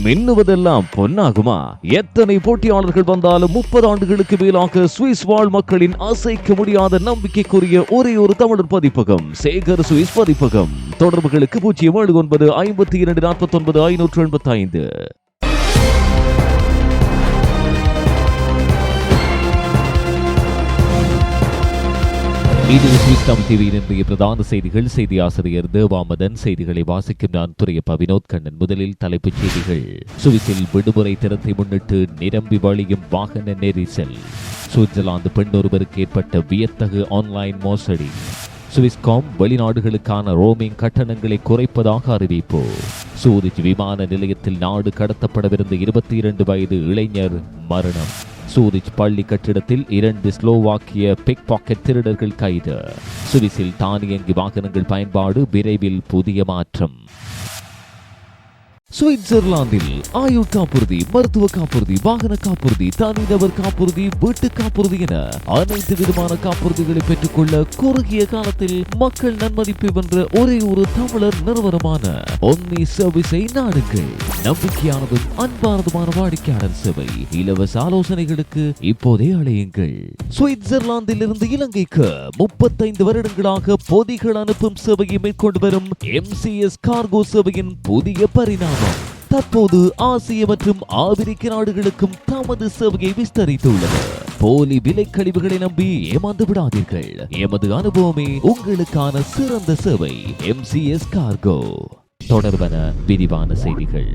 மின்னுவதெல்லாம் பொன்னாகுமா? எத்தனை போட்டியாளர்கள் வந்தாலும் 30 ஆண்டுகளுக்கு மேலாக சுவிஸ் வாழ் மக்களின் அசைக்க முடியாத நம்பிக்கைக்குரிய ஒரே ஒரு தமிழர் பதிப்பகம் சேகர் சுவிஸ் பதிப்பகம். தொடர்புகளுக்கு 079 52 49 585. இது சுவிஸ் தமிழ் டிவியின் இன்றைய பிரதான செய்திகள். செய்தி ஆசிரியர் தேவாமதன். செய்திகளை வாசிக்கும் நான் துரையப்ப வினோத் கண்ணன். முதலில் தலைப்புச் செய்திகள். சுவிஸில் விடுமுறை தினத்தை முன்னிட்டு நிரம்பி வழியும் வாகன நெரிசல். சுவிட்சர்லாந்து பெண் ஒருவருக்கு ஏற்பட்ட வியத்தகு ஆன்லைன் மோசடி. சுவிஸ்காம் வெளிநாடுகளுக்கான ரோமிங் கட்டணங்களை குறைப்பதாக அறிவிப்பு. சூரிச் விமான நிலையத்தில் நாடு கடத்தப்படவிருந்த 22 வயது இளைஞர் மரணம். சூரிச் பள்ளி கட்டிடத்தில் 2 ஸ்லோவாக்கிய பிக் பாக்கெட் திருடர்கள் கைது. சுவிஸில் தானியங்கி வாகனங்கள் பயன்பாடு விரைவில் புதிய மாற்றம். சுவிட்சர்லாந்தில் ஆயுள் காப்புறுதி, மருத்துவ காப்புறுதி, வாகன காப்புறுதி, தனிநபர் காப்புறுதி, வீட்டு காப்புறுதி என அனைத்து விதமான காப்புறுதிகளை பெற்றுக்கொள்ள குறுகிய காலத்தில் மக்கள் நன்மதிப்பை வென்ற ஒரே ஒரு தமிழர் நிறுவனமான ஒம்னி சர்வீஸை நாடுங்கள். நம்பிக்கையானதும் அன்பானதுமான வாடிக்கையாளர் சேவை. இலவச ஆலோசனைகளுக்கு இப்போதே அழையுங்கள். சுவிட்சர்லாந்தில் இருந்து இலங்கைக்கு 35 வருடங்களாக பொதிகள் அனுப்பும் சேவையை மேற்கொண்டு வரும் MCS கார்கோ சேவையின் புதிய பரிணாமம். தற்போது ஆசிய மற்றும் ஆப்பிரிக்க நாடுகளுக்கும் தமது சேவையை விஸ்தரித்துள்ளது. போலி விலை கழிவுகளை நம்பி ஏமாந்து விடாதீர்கள். எமது அனுபவமே உங்களுக்கான சிறந்த சேவை. MCS cargo. தொடர்பன விரிவான செய்திகள்.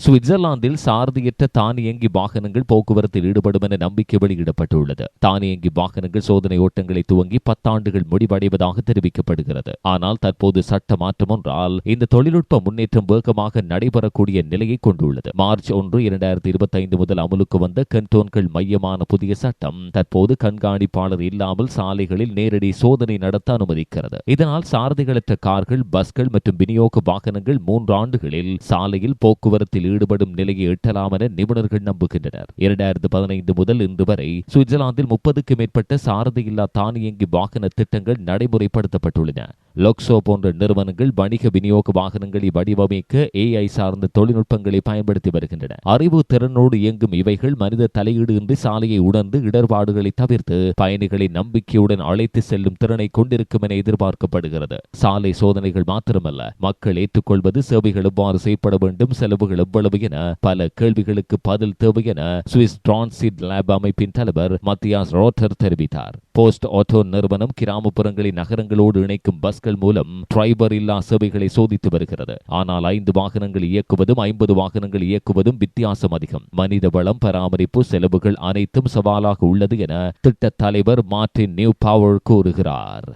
சுவிட்சர்லாந்தில் சாரதியற்ற தானியங்கி வாகனங்கள் போக்குவரத்தில் ஈடுபடும் என நம்பிக்கை வெளியிடப்பட்டுள்ளது. தானியங்கி வாகனங்கள் சோதனை ஓட்டங்களை துவங்கி 10 ஆண்டுகள் முடிவடைவதாக தெரிவிக்கப்படுகிறது. ஆனால் தற்போது சட்ட மாற்றம் ஒன்றால் இந்த தொழில்நுட்ப முன்னேற்றம் வேகமாக நடைபெறக்கூடிய நிலையை கொண்டுள்ளது. மார்ச் 1, 2025 முதல் அமலுக்கு வந்த கண்டோன்கள் மையமான புதிய சட்டம் தற்போது கண்காணிப்பாளர் இல்லாமல் சாலைகளில் நேரடி சோதனை நடத்த அனுமதிக்கிறது. இதனால் சாரதிகளற்ற கார்கள், பஸ்கள் மற்றும் விநியோக வாகனங்கள் 3 ஆண்டுகளில் சாலையில் போக்குவரத்தில் ஈடுபடும் நிலையை எட்டலாம் என நிபுணர்கள் நம்புகின்றனர். 2015 முதல் இன்று வரை சுவிட்சர்லாந்தில் 30க்கும் மேற்பட்ட சாரதியில்லா தானியங்கி வாகன திட்டங்கள் நடைமுறைப்படுத்தப்பட்டுள்ளன. லோக்சோ போன்ற நிறுவனங்கள் வணிக விநியோக வாகனங்களை வடிவமைக்க AI சார்ந்த தொழில்நுட்பங்களை பயன்படுத்தி வருகின்றன. அறிவு திறனோடு இயங்கும் இவைகள் மனித தலையீடு இன்றி சாலையை உணர்ந்து இடர்பாடுகளை தவிர்த்து பயணிகளை நம்பிக்கையுடன் அழைத்து செல்லும் திறனை கொண்டிருக்கும் என எதிர்பார்க்கப்படுகிறது. சாலை சோதனைகள் மாத்திரமல்ல, மக்கள் ஏற்றுக்கொள்வது, சேவைகள் எவ்வாறு செய்யப்பட வேண்டும், செலவுகள் எவ்வளவு என பல கேள்விகளுக்கு பதில் தேவை என சுவிஸ் டிரான்சிட் லேப் அமைப்பின் தலைவர் மத்தியாஸ் ரோட்டர் தெரிவித்தார். போஸ்ட் ஆட்டோ நிறுவனம் கிராமப்புறங்களை நகரங்களோடு இணைக்கும் பஸ்கள் மூலம் டிரைவர் இல்லா சேவைகளை சோதித்து வருகிறது. ஆனால் 5 வாகனங்கள் இயக்குவதும் 50 வாகனங்கள் இயக்குவதும் வித்தியாசம் அதிகம். மனித வளம், பராமரிப்பு செலவுகள் அனைத்தும் சவாலாக உள்ளது என திட்ட தலைவர் மார்டின் நியூ பவர் கூறுகிறார்.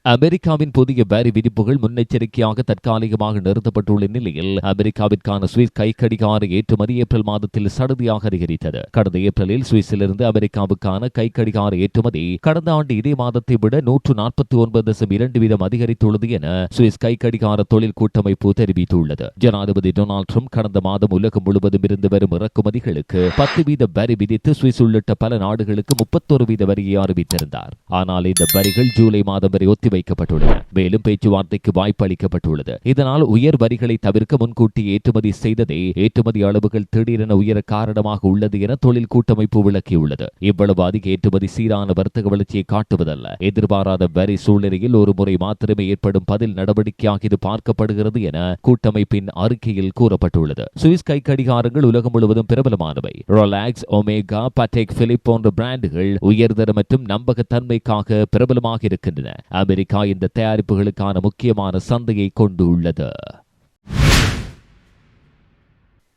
அமெரிக்காவின் புதிய வரி விதிப்புகள் முன்னெச்சரிக்கையாக தற்காலிகமாக நிறுத்தப்பட்டுள்ள நிலையில் அமெரிக்காவிற்கான சுவிஸ் கைக்கடிகார ஏற்றுமதி ஏப்ரல் மாதத்தில் சடுதியாக அதிகரித்தது. கடந்த ஏப்ரலில் சுவிஸிலிருந்து அமெரிக்காவுக்கான கைக்கடிகார ஏற்றுமதி கடந்த ஆண்டு இதே மாதத்தை விட 149.2% அதிகரித்துள்ளது என சுவிஸ் கைக்கடிகார தொழில் கூட்டமைப்பு தெரிவித்துள்ளது. ஜனாதிபதி டொனால்ட் ட்ரம்ப் கடந்த மாதம் உலகம் முழுவதும் இருந்து வரும் இறக்குமதிகளுக்கு 10% வரி விதித்து சுவிஸ் உள்ளிட்ட பல நாடுகளுக்கு 31% வரியை அறிவித்திருந்தார். ஆனால் இந்த வரிகள் ஜூலை மாதம் வரை ஒத்திவைக்கப்பட்டுள்ளன. மேலும் பேச்சுவார்த்தைக்கு வாய்ப்பு அளிக்கப்பட்டுள்ளது. இதனால் உயர் வரிகளை தவிர்க்க முன்கூட்டி ஏற்றுமதி செய்ததே ஏற்றுமதி அளவுகள் திடீரென உயர காரணமாக உள்ளது என தொழில் கூட்டமைப்பு விளக்கியுள்ளது. இவ்வளவு அதிக ஏற்றுமதி சீரான வர்த்தக வளர்ச்சியை காட்டுவதல்ல, எதிர்பாராத வரி சூழ்நிலையில் ஒரு முறை மாத்திரமே ஏற்படும் பதில் நடவடிக்கையாக இது பார்க்கப்படுகிறது என கூட்டமைப்பின் அறிக்கையில் கூறப்பட்டுள்ளது. சுவிஸ் கைக்கடிகாரங்கள் உலகம் முழுவதும் பிரபலமானவை. ரோலாக்ஸ், ஒமேகா, பட்டேக் பிலிப் போன்ற பிராண்டுகள் உயர்தர மற்றும் நம்பகத்தன்மைக்காக பிரபலமாக இருக்கின்றன. அமெரிக்கா இந்த தயாரிப்புகளுக்கான முக்கியமான சந்தையை கொண்டுள்ளது.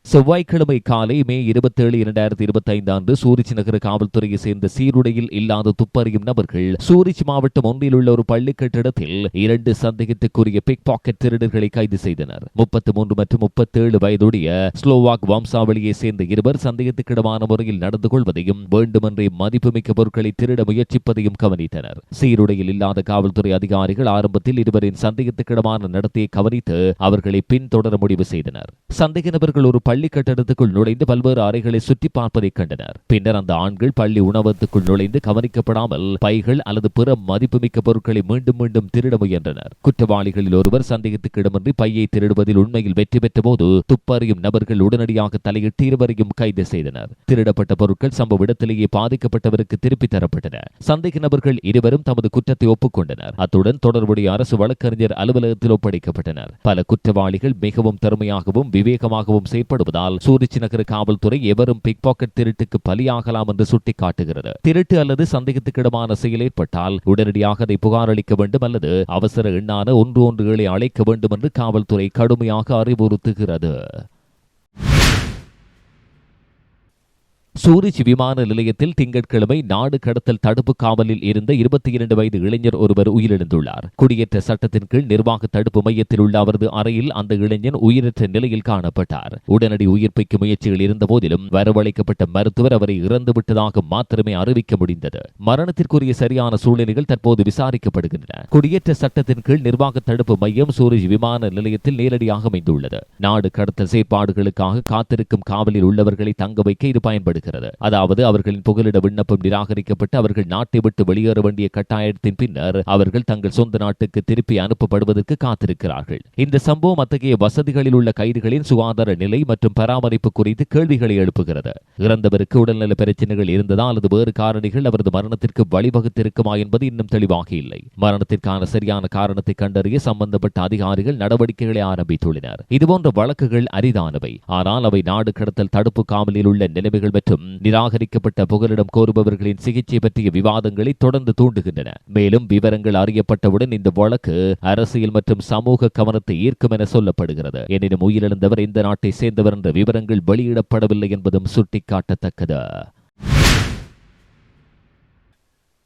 செவ்வாய்க்கிழமை காலை மே 27, 2025 அன்று சூரிச் நகர காவல்துறையை சேர்ந்த சீருடையில் இல்லாத துப்பறியும் நபர்கள் சூரிச் மாவட்டம் ஒன்றில் உள்ள ஒரு பள்ளி கட்டிடத்தில் 2 சந்தேகத்துக்குரிய பிக் பாக்கெட் திருடர்களை கைது செய்தனர். 33 மற்றும் 37 வயதுடைய ஸ்லோவாக் வம்சாவளியை சேர்ந்த இருவர் சந்தேகத்துக்கிடமான முறையில் நடந்து கொள்வதையும் வேண்டுமென்றே மதிப்புமிக்க பொருட்களை திருட முயற்சிப்பதையும் கவனித்தனர். சீருடையில் இல்லாத காவல்துறை அதிகாரிகள் ஆரம்பத்தில் இருவரின் சந்தேகத்துக்கிடமான நடத்தையை கவனித்து அவர்களை பின்தொடர முடிவு செய்தனர். சந்தேக நபர்கள் ஒரு பள்ளி பள்ளி கட்டடத்துக்குள் நுழைந்து பல்வேறு அறைகளை சுற்றி பார்ப்பதை கண்டனர். பின்னர் அந்த ஆண்கள் பள்ளி உணவகத்துக்குள் நுழைந்து கவனிக்கப்படாமல் பைகள் அல்லது பிற மதிப்புமிக்க பொருட்களை மீண்டும் மீண்டும் திருட முயன்றனர். குற்றவாளிகளில் ஒருவர் சந்தேகத்துக்கு இடமின்றி பையை திருடுவதில் உண்மையில் வெற்றி பெற்ற போது துப்பறியும் நபர்கள் உடனடியாக தலையிட்டு இருவரையும் கைது செய்தனர். திருடப்பட்ட பொருட்கள் சம்பவ இடத்திலேயே பாதிக்கப்பட்டவருக்கு திருப்பி தரப்பட்டன. சந்தேக நபர்கள் இருவரும் தமது குற்றத்தை ஒப்புக்கொண்டனர். அத்துடன் தொடர்புடைய அரசு வழக்கறிஞர் அலுவலகத்தில் ஒப்படைக்கப்பட்டனர். பல குற்றவாளிகள் மிகவும் திறமையாகவும் விவேகமாகவும் செயற்படுவதால் சூரிச் நகர காவல்துறை எவரும் பிக் பாக்கெட் திருட்டுக்கு பலியாகலாம் என்று சுட்டிக்காட்டுகிறது. திருட்டு அல்லது சந்தேகத்துக்கிடமான செயல் ஏற்பட்டால் உடனடியாக அதை புகார் அளிக்க வேண்டும் அல்லது அவசர எண்ணான 117 அழைக்க வேண்டும் என்று காவல்துறை கடுமையாக அறிவுறுத்துகிறது. சூரிச் விமான நிலையத்தில் திங்கட்கிழமை நாடு கடத்தல் தடுப்பு காவலில் இருந்த 22 வயது இளைஞர் ஒருவர் உயிரிழந்துள்ளார். குடியேற்ற சட்டத்தின் கீழ் நிர்வாக தடுப்பு மையத்தில் உள்ள அவரது அறையில் அந்த இளைஞன் உயிரற்ற நிலையில் காணப்பட்டார். உடனடி உயிர்ப்பிக்கும் முயற்சிகள் இருந்த போதிலும் வரவழைக்கப்பட்ட மருத்துவர் அவரை இறந்துவிட்டதாக மாத்திரமே அறிவிக்க முடிந்தது. மரணத்திற்குரிய சரியான சூழ்நிலைகள் தற்போது விசாரிக்கப்படுகின்றன. குடியேற்ற சட்டத்தின் கீழ் நிர்வாக தடுப்பு மையம் சூரிச் விமான நிலையத்தில் நேரடியாக அமைந்துள்ளது. நாடு கடத்தல் செயற்பாடுகளுக்காக காத்திருக்கும் காவலில் உள்ளவர்களை தங்க வைக்க இது பயன்படுகிறது. அதாவது அவர்களின் புகலிட விண்ணப்பம் நிராகரிக்கப்பட்டு அவர்கள் நாட்டை விட்டு வெளியேற வேண்டிய கட்டாயத்தின் பின்னர் அவர்கள் தங்கள் சொந்த நாட்டுக்கு திருப்பி அனுப்பப்படுவதற்கு காத்திருக்கிறார்கள். இந்த சம்பவம் அத்தகைய வசதிகளில் உள்ள கைதிகளின் சுகாதார நிலை மற்றும் பராமரிப்பு குறித்து கேள்விகளை எழுப்புகிறது. இறந்தவருக்கு உடல்நல பிரச்சனைகள் இருந்ததா அல்லது வேறு காரணிகள் அவரது மரணத்திற்கு வழிவகுத்திருக்குமா என்பது இன்னும் தெளிவாக இல்லை. மரணத்திற்கான சரியான காரணத்தை கண்டறிய சம்பந்தப்பட்ட அதிகாரிகள் நடவடிக்கைகளை ஆரம்பித்துள்ளனர். இதுபோன்ற வழக்குகள் அரிதானவை. ஆனால் அவை நாடு கடத்தல் தடுப்பு காவலில் உள்ள நிலைமைகள் மற்றும் நிராகரிக்கப்பட்ட புகலிடம் கோருபவர்களின் சிகிச்சை பற்றிய விவாதங்களை தொடர்ந்து தூண்டுகின்றன. மேலும் விவரங்கள் அறியப்பட்டவுடன் இந்த வழக்கு அரசியல் மற்றும் சமூக கவனத்தை ஈர்க்கும் என சொல்லப்படுகிறது. எனினும் உயிரிழந்தவர் இந்த நாட்டை சேர்ந்தவர் என்ற விவரங்கள் வெளியிடப்படவில்லை என்பதும் சுட்டிக்காட்டத்தக்கது.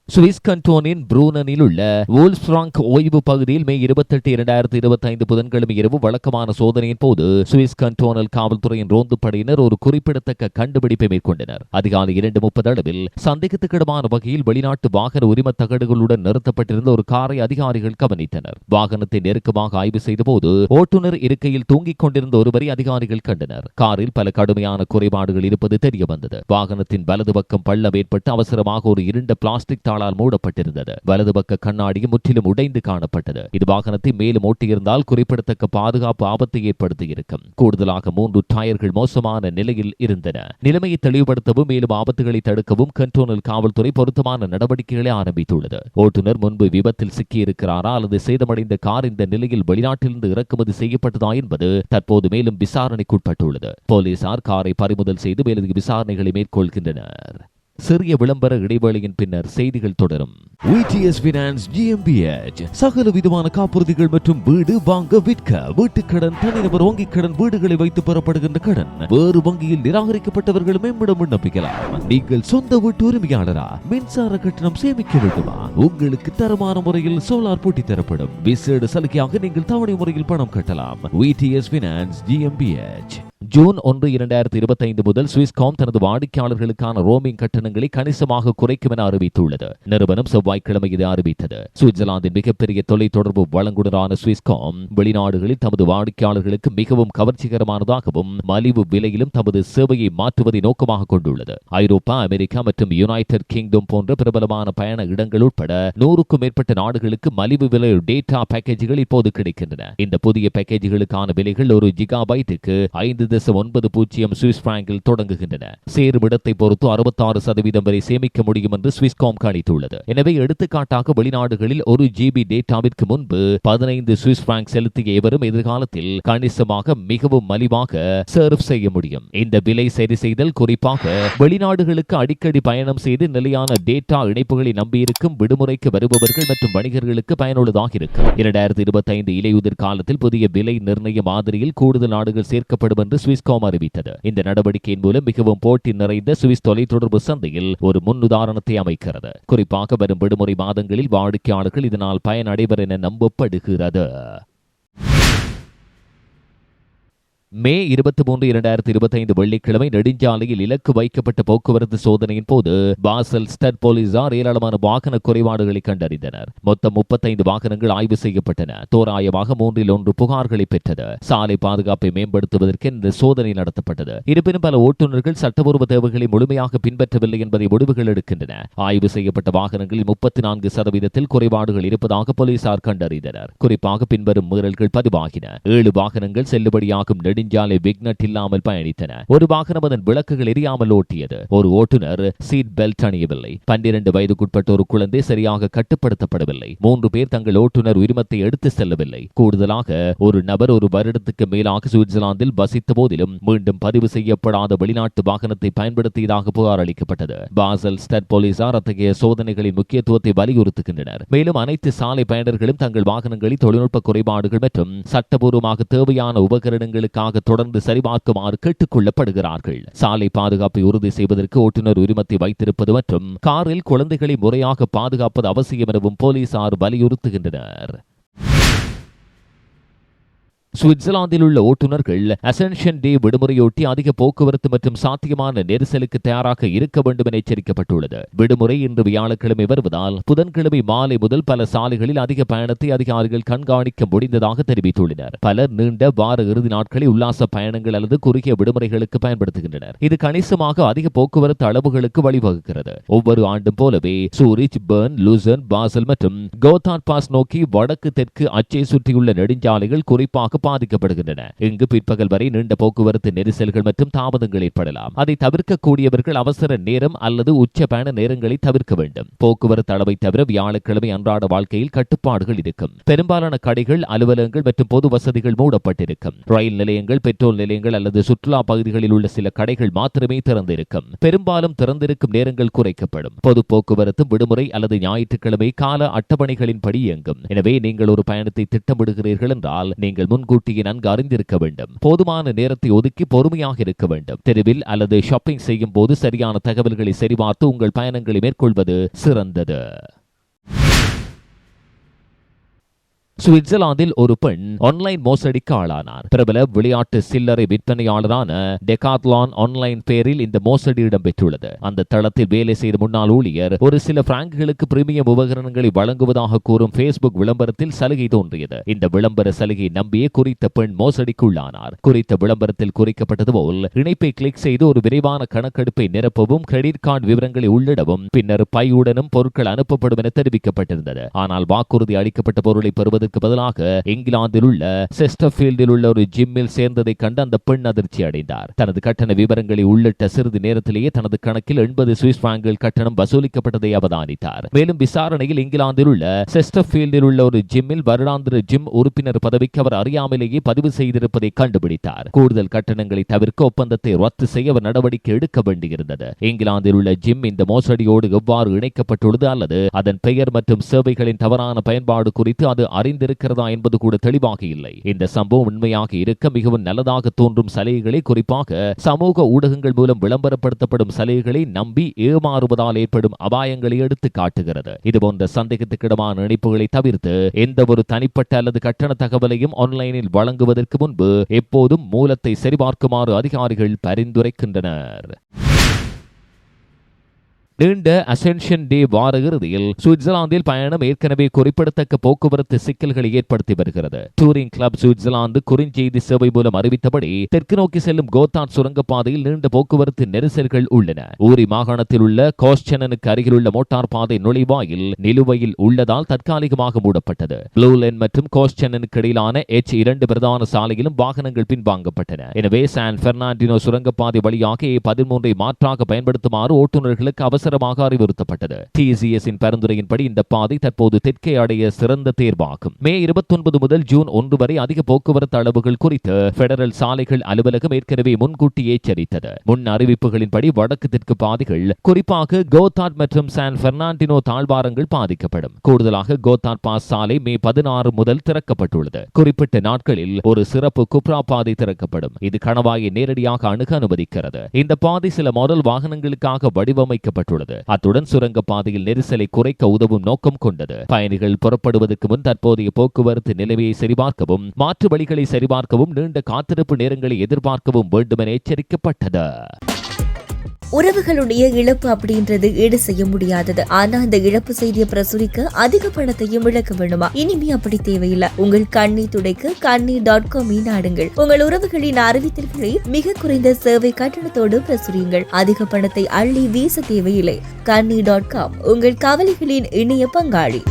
சுவிஸ் கண்டோனின் ப்ரூனனில் உள்ள வோல்ஃப்ராங்க் ஓய்வு பகுதியில் மே 28, 2025 புதன்கிழமை இரவு வழக்கமான சோதனையின் போது சுவிஸ் கண்டோனல் காவல்துறையின் ரோந்து படையினர் ஒரு குறிப்பிடத்தக்க கண்டுபிடிப்பை மேற்கொண்டனர். அதிகாலை 2:30 அளவில் சந்தேகத்துக்கிடமான வகையில் வெளிநாட்டு வாகன உரிம தகடுகளுடன் நிறுத்தப்பட்டிருந்த ஒரு காரை அதிகாரிகள் கவனித்தனர். வாகனத்தை நெருக்கமாக ஆய்வு செய்த போது ஓட்டுநர் இருக்கையில் தூங்கிக் கொண்டிருந்த ஒருவரை அதிகாரிகள் கண்டனர். காரில் பல கடுமையான குறைபாடுகள் இருப்பது தெரிய வந்தது. வாகனத்தின் வலது பக்கம் பள்ளம் ஏற்பட்டு அவசரமாக ஒரு இருண்ட பிளாஸ்டிக் தாளால் மூடப்பட்டிருந்தது. வலது பக்க கண்ணாடி முற்றிலும் உடைந்து காணப்பட்டது. இது வாகனத்தை மேலும் ஓட்டியிருந்தால் குறிப்பிடத்தக்க பாதுகாப்பு ஆபத்தை ஏற்படுத்தியிருக்கும். கூடுதலாக 3 டயர்கள் மோசமான நிலையில் இருந்தன. நிலைமையை தெளிவுபடுத்தவும் மேலும் ஆபத்துகளை தடுக்கவும் கண்டோனல் காவல்துறை பொருத்தமான நடவடிக்கைகளை ஆரம்பித்துள்ளது. ஓட்டுநர் முன்பு விபத்தில் சிக்கியிருக்கிறாரா அல்லது சேதமடைந்த கார் இந்த நிலையில் வெளிநாட்டிலிருந்து இறக்குமதி செய்யப்பட்டதா என்பது தற்போது மேலும் விசாரணைக்குட்பட்டுள்ளது. போலீசார் காரை பறிமுதல் செய்து மேலும் விசாரணைகளை மேற்கொள்கின்றனர். சிறிய விளம்பர இடைவேளையின் பின்னர் செய்திகள் தொடரும். VTS Finance GmbH சகல விதமான காப்புறுதிகள் மற்றும் வீடு வாங்க விற்க வீட்டுக்கடன் தனிநபர் வங்கிக் கடன் வீடுகளை வைத்து பெறப்படுகின்ற கடன் வேறு வங்கியில் நிராகரிக்கப்பட்டவர்கள் மேம்பட விண்ணப்பிக்கலாம். நீங்கள் சொந்த வீட்டு உரிமையாளரா? மின்சார கட்டணம் சேமிக்க வேண்டுமா? உங்களுக்கு தரமான முறையில் சோலார் போட்டி தரப்படும். விசேட சலுகையாக நீங்கள் தவணை முறையில் பணம் கட்டலாம். VTS Finance GmbH. ஜூன் 1, 2025 முதல் ஸ்விஸ்காம் தனது வாடிக்கையாளர்களுக்கான ரோமிங் கட்டணங்களை கணிசமாக குறைக்கும் என அறிவித்துள்ளது. நிறுவனம் செவ்வாய்க்கிழமை இதை அறிவித்தது. சுவிட்சர்லாந்தின் மிகப்பெரிய தொலைத்தொடர்பு வழங்குனரான ஸ்விஸ்காம் வெளிநாடுகளில் தமது வாடிக்கையாளர்களுக்கு மிகவும் கவர்ச்சிகரமானதாகவும் மலிவு விலையிலும் தமது சேவையை மாற்றுவதை நோக்கமாக கொண்டுள்ளது. ஐரோப்பா, அமெரிக்கா மற்றும் யுனைடெட் கிங்டம் போன்ற பிரபலமான பயண இடங்கள் உட்பட 100க்கும் மேற்பட்ட நாடுகளுக்கு மலிவு விலை டேட்டா பேக்கேஜுகள் இப்போது கிடைக்கின்றன. இந்த புதிய பேக்கேஜுகளுக்கான விலைகள் ஒரு ஜிகாபைட்டுக்கு 5.90 சுவிஸ் பிராங்கில் தொடங்குகின்றன. சேரும் இடத்தை பொறுத்து 66% வரை சேமிக்க முடியும் என்று ஸ்விஸ்காம் கணித்துள்ளது. எனவே எடுத்துக்காட்டாக வெளிநாடுகளில் 1 GB டேட்டாவிற்கு முன்பு 15 சுவிஸ் பிராங்க் செலுத்திய எவரும் எதிர்காலத்தில் கணிசமாக மிகவும் மலிவாக சர்வ் செய்ய முடியும். இந்த விலை சரி செய்தல் குறிப்பாக வெளிநாடுகளுக்கு அடிக்கடி பயணம் செய்து நிலையான டேட்டா இணைப்புகளை நம்பியிருக்கும் விடுமுறைக்கு வருபவர்கள் மற்றும் வணிகர்களுக்கு பயனுள்ளதாக இருக்கும். 2025 இலையுதிர் காலத்தில் புதிய விலை நிர்ணய மாதிரியில் கூடுதல் நாடுகள் சேர்க்கப்படும் என்று ஸ்விஸ்காம் அறிவித்தது. இந்த நடவடிக்கையின் மூலம் மிகவும் போட்டி நிறைந்த சுவிஸ் தொலைத்தொடர்பு சந்தையில் ஒரு முன்னுதாரணத்தை அமைக்கிறது. குறிப்பாக வரும் விடுமுறை மாதங்களில் வாடிக்கையாளர்கள் இதனால் பயனடைவர் என நம்பப்படுகிறது. மே 23, 2025 வெள்ளிக்கிழமை நெடுஞ்சாலையில் இலக்கு வைக்கப்பட்ட போக்குவரத்து சோதனையின் போது பாசல் ஸ்டட் போலீசார் ஏராளமான வாகன குறைபாடுகளை கண்டறிந்தனர். மொத்தம் 35 வாகனங்கள் ஆய்வு செய்யப்பட்டன. தோராயமாக 3-1 புகார்களை பெற்றது. சாலை பாதுகாப்பை மேம்படுத்துவதற்கு இந்த சோதனை நடத்தப்பட்டது. இருப்பினும் பல ஓட்டுநர்கள் சட்டப்பூர்வ தேவைகளை முழுமையாக பின்பற்றவில்லை என்பதை முடிவுகள் எடுக்கின்றன. ஆய்வு செய்யப்பட்ட வாகனங்களில் 34% குறைபாடுகள் இருப்பதாக போலீசார் கண்டறிந்தனர். குறிப்பாக பின்வரும் மீறல்கள் பதிவாகின. 7 வாகனங்கள் செல்லுபடியாகும் நெடுஞ்சாலை விக்னட் இல்லாமல் பயணித்தன. ஒரு வாகனம் அதன் விளக்குகள் எரியாமல் ஓட்டியது. ஒரு ஓட்டுநர் சீட் பெல்ட் அணியவில்லை. 12 வயதுக்குட்பட்ட ஒரு குழந்தை சரியாக கட்டுப்படுத்தப்படவில்லை. 3 பேர் தங்கள் ஓட்டுநர் உரிமத்தை எடுத்து செல்லவில்லை. கூடுதலாக ஒரு நபர் ஒரு வருடத்துக்கு மேலாக சுவிட்சர்லாந்தில் வசித்த போதிலும் மீண்டும் பதிவு செய்யப்படாத வெளிநாட்டு வாகனத்தை பயன்படுத்தியதாக புகார் அளிக்கப்பட்டது. பாசல் ஸ்டட் போலீசார் அத்தகைய சோதனைகளின் முக்கியத்துவத்தை வலியுறுத்துகின்றனர். மேலும் அனைத்து சாலை பயனர்களும் தங்கள் வாகனங்களில் தொழில்நுட்ப குறைபாடுகள் மற்றும் சட்டபூர்வமாக தேவையான உபகரணங்களுக்காக தொடர்ந்து சரிபார்க்குமாறு கேட்டுக் கொள்ளப்படுகிறார்கள். சாலை பாதுகாப்பை உறுதி செய்வதற்கு ஓட்டுநர் உரிமத்தை வைத்திருப்பது மற்றும் காரில் குழந்தைகளை முறையாக பாதுகாப்பது அவசியம் எனவும் போலீசார் வலியுறுத்துகின்றனர். சுவிட்சர்லாந்தில் உள்ள ஓட்டுநர்கள் அசென்ஷன் டே விடுமுறையொட்டி அதிக போக்குவரத்து மற்றும் சாத்தியமான நெரிசலுக்கு தயாராக இருக்க வேண்டும் என எச்சரிக்கப்பட்டுள்ளது. விடுமுறை இன்று வியாழக்கிழமை வருவதால் புதன்கிழமை மாலை முதல் பல சாலைகளில் அதிக பயணத்தை அதிகாரிகள் கண்காணிக்க முடிந்ததாக தெரிவித்துள்ளனர். பலர் நீண்ட வார இறுதி நாட்களை உல்லாச பயணங்கள் அல்லது குறுகிய விடுமுறைகளுக்கு பயன்படுத்துகின்றனர். இது கணிசமாக அதிக போக்குவரத்து அளவுகளுக்கு வழிவகுக்கிறது. ஒவ்வொரு ஆண்டும் போலவே சூரிச், பெர்ன், லூசர்ன், பாசல் மற்றும் கோத்தார்ட் பாஸ் நோக்கி வடக்கு தெற்கு அச்சை சுற்றியுள்ள நெடுஞ்சாலைகள் குறிப்பாக பாதிக்கப்படுகின்றன. இங்கு பிற்பகல் வரை நீண்ட போக்குவரத்து நெரிசல்கள் மற்றும் தாமதங்கள் ஏற்படலாம். அதை தவிர்க்கக்கூடியவர்கள் அவசர நேரம் அல்லது உச்ச பயண நேரங்களை தவிர்க்க வேண்டும். போக்குவரத்து அளவை தவிர வியாழக்கிழமை அன்றாட வாழ்க்கையில் கட்டுப்பாடுகள் இருக்கும். பெரும்பாலான கடைகள், அலுவலகங்கள் மற்றும் பொது வசதிகள் மூடப்பட்டிருக்கும். ரயில் நிலையங்கள், பெட்ரோல் நிலையங்கள் அல்லது சுற்றுலா பகுதிகளில் உள்ள சில கடைகள் மாத்திரமே திறந்திருக்கும். பெரும்பாலும் திறந்திருக்கும் நேரங்கள் குறைக்கப்படும். பொது போக்குவரத்து விடுமுறை அல்லது ஞாயிற்றுக்கிழமை கால அட்டவணைகளின்படி இயங்கும். எனவே நீங்கள் ஒரு பயணத்தை திட்டமிடுகிறீர்கள் என்றால் நீங்கள் முன்கூட்டியே நன்கு அறிந்திருக்க வேண்டும். போதுமான நேரத்தை ஒதுக்கி பொறுமையாக இருக்க வேண்டும். தெருவில் அல்லது ஷாப்பிங் செய்யும் போது சரியான தகவல்களை சரிபார்த்து உங்கள் பயணங்களை மேற்கொள்வது சிறந்தது. சுவிட்சர்லாந்தில் ஒரு பெண் ஆன்லைன் மோசடிக்கு ஆளானார். பிரபல விளையாட்டு சில்லறை விற்பனையாளரான டெகாத்லான் ஆன்லைன் பேரில் இந்த மோசடி இடம்பெற்றுள்ளது. அந்த தளத்தில் வேலை செய்த முன்னாள் ஊழியர் ஒரு சில பிராங்குகளுக்கு பிரீமியம் உபகரணங்களை வழங்குவதாக கூறும் பேஸ்புக் விளம்பரத்தில் சலுகை தோன்றியது. இந்த விளம்பர சலுகை நம்பியே குறித்த பெண் மோசடிக்கு உள்ளானார். குறித்த விளம்பரத்தில் குறிக்கப்பட்டது போல் இணைப்பை கிளிக் செய்து ஒரு விரைவான கணக்கெடுப்பை நிரப்பவும், கிரெடிட் கார்டு விவரங்களை உள்ளிடவும், பின்னர் பையுடனும் பொருட்கள் அனுப்பப்படும் என தெரிவிக்கப்பட்டிருந்தது. ஆனால் வாக்குறுதி அளிக்கப்பட்ட பொருளை பெறுவது பதிலாக இங்கிலாந்தில் உள்ள செஸ்டர்ஃபீல்டில் உள்ள ஒரு ஜிம்மில் சேர்ந்ததை கண்டு அந்த பெண் அதிர்ச்சி அடைந்தார். தனது கட்டண விவரங்களை உள்ளிட்ட சிறிது நேரத்திலேயே தனது கணக்கில் 80 சுவிஸ் பிராங்குகள் கட்டணம் வசூலிக்கப்பட்டதை அவதானித்தார். மேலும் விசாரணையில் இங்கிலாந்தில் உள்ள செஸ்டர்ஃபீல்டில் உள்ள ஒரு ஜிம்மில் வருடாந்திர ஜிம் உறுப்பினர் பதவிக்கு அவர் அறியாமலேயே பதிவு செய்திருப்பதை கண்டுபிடித்தார். கூடுதல் கட்டணங்களை தவிர்க்க ஒப்பந்தத்தை ரத்து செய்ய அவர் நடவடிக்கை எடுக்க வேண்டியிருந்தது. இங்கிலாந்தில் உள்ள ஜிம் இந்த மோசடியோடு எவ்வாறு இணைக்கப்பட்டுள்ளது அல்லது அதன் பெயர் மற்றும் சேவைகளின் தவறான பயன்பாடு குறித்து அது இருக்கிறதா என்பது கூட தெளிவாக இல்லை. இந்த சம்பவம் உண்மையாக இருக்க மிகவும் நல்லதாக தோன்றும் சலுகைகளை, குறிப்பாக சமூக ஊடகங்கள் மூலம் விளம்பரப்படுத்தப்படும் சலுகைகளை நம்பி ஏமாறுவதால் ஏற்படும் அபாயங்களை எடுத்து காட்டுகிறது. இதுபோன்ற சந்தேகத்துக்கிடமான இணைப்புகளை தவிர்த்து எந்த ஒரு தனிப்பட்ட அல்லது கட்டண தகவலையும் ஆன்லைனில் வழங்குவதற்கு முன்பு எப்போதும் மூலத்தை சரிபார்க்குமாறு அதிகாரிகள் பரிந்துரைக்கின்றனர். நீண்ட அசென்ஷன் டே வார இறுதியில் சுவிட்சர்லாந்தில் பயணம் ஏற்கனவே குறிப்பிடத்தக்க போக்குவரத்து சிக்கல்களை ஏற்படுத்தி வருகிறது. டூரிங் கிளப் சுவிட்சர்லாந்து குறுஞ்செய்தி சேவை மூலம் அறிவித்தபடி தெற்கு நோக்கி செல்லும் கோத்தார்ட் சுரங்கப்பாதையில் நீண்ட போக்குவரத்து நெரிசல்கள் உள்ளன. ஊரி மாகாணத்தில் உள்ள கோஸ்டனுக்கு அருகில் உள்ள மோட்டார் பாதை நுழைவாயில் நிலுவையில் உள்ளதால் தற்காலிகமாக மூடப்பட்டது. ப்ளூ லைன் மற்றும் கோஸ்டனுக்கு இடையிலான H2 பிரதான சாலையிலும் வாகனங்கள் பின்வாங்கப்பட்டன. எனவே சான் பெர்னாண்டினோ சுரங்கப்பாதை வழியாக A13 மாற்றாக பயன்படுத்துமாறு ஓட்டுநர்களுக்கு அவசரமாக அறிவுறுத்தப்பட்டது. TCS பரிந்துரையின்படி இந்த பாதை தற்போது தெற்கே அடைய சிறந்த தேர்வாகும். மே 29 முதல் ஜூன் 1 வரை அதிக போக்குவரத்து அளவுகள் குறித்து பெடரல் சாலைகள் அலுவலகம் ஏற்கனவே முன்கூட்டி எச்சரித்தது. முன் அறிவிப்புகளின்படி வடக்கு தெற்கு பாதைகள், குறிப்பாக கோத்தார்ட் மற்றும் சான் பெர்னாண்டினோ தாழ்வாரங்கள் பாதிக்கப்படும். கூடுதலாக கோத்தார்ட் பாஸ் சாலை மே 16 முதல் திறக்கப்பட்டுள்ளது. குறிப்பிட்ட நாட்களில் ஒரு சிறப்பு குப்ரா பாதை திறக்கப்படும். இது கணவாயை நேரடியாக அணுக அனுமதிக்கிறது. இந்த பாதை சில மாடல் வாகனங்களுக்காக வடிவமைக்கப்பட்டுள்ளது. செய்யப்பட்டுள்ளது. அத்துடன் சுரங்க பாதையில் நெரிசலை குறைக்க உதவும் நோக்கம் கொண்டது. பயணிகள் புறப்படுவதற்கு முன் தற்போதைய போக்குவரத்து நிலைமையை சரிபார்க்கவும், மாற்று வழிகளை சரிபார்க்கவும், நீண்ட காத்திருப்பு நேரங்களை எதிர்பார்க்கவும் வேண்டும் என எச்சரிக்கப்பட்டது. உறவுகளுடைய இழப்பு அப்படின்றது ஈடு செய்ய முடியாதது. ஆனா அந்த இழப்பு செய்தியை பிரசுரிக்க அதிக பணத்தையும் இழக்க வேண்டுமா? இனிமே அப்படி தேவையில்லை. உங்கள் கண்ணீர் துடைக்க kannir.com நாடுங்கள். உங்கள் உறவுகளின் அறிவித்தல்களை மிக குறைந்த சேவை கட்டணத்தோடு பிரசுரியுங்கள். அதிக பணத்தை அள்ளி வீச தேவையில்லை. kannir.com உங்கள் கவலைகளின் இணைய பங்காளி.